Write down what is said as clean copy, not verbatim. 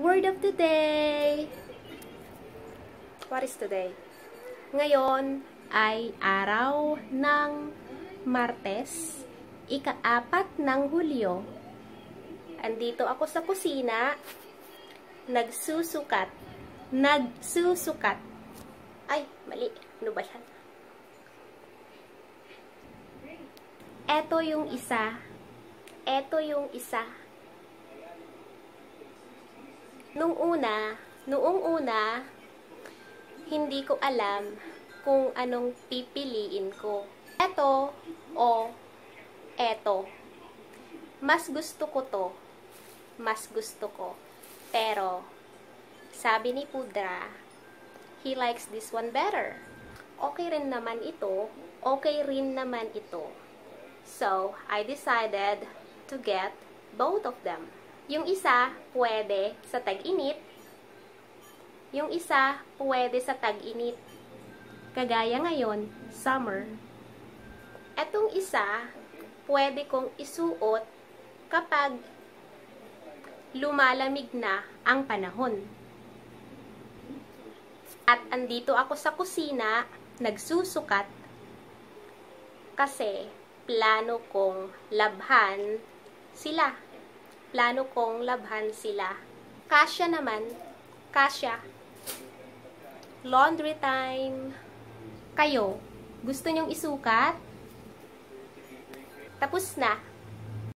Word of the day! What is today? Ngayon ay araw ng Martes, ika-4 ng Hulyo. Andito ako sa kusina, nagsusukat. Ay, mali. Ano ba yan? Ito yung isa. Noong una, hindi ko alam kung anong pipiliin ko. Eto o eto. Mas gusto ko. Pero, sabi ni Pudra, he likes this one better. Okay rin naman ito. So, I decided to get both of them. Yung isa, pwede sa tag-init. Yung isa, pwede sa tag-init. Kagaya ngayon, summer. Etong isa, pwede kong isuot kapag lumalamig na ang panahon. At andito ako sa kusina, nagsusukat kasi plano kong labhan sila. Kasya naman. Laundry time. Kayo, gusto nyong isukat? Tapos na.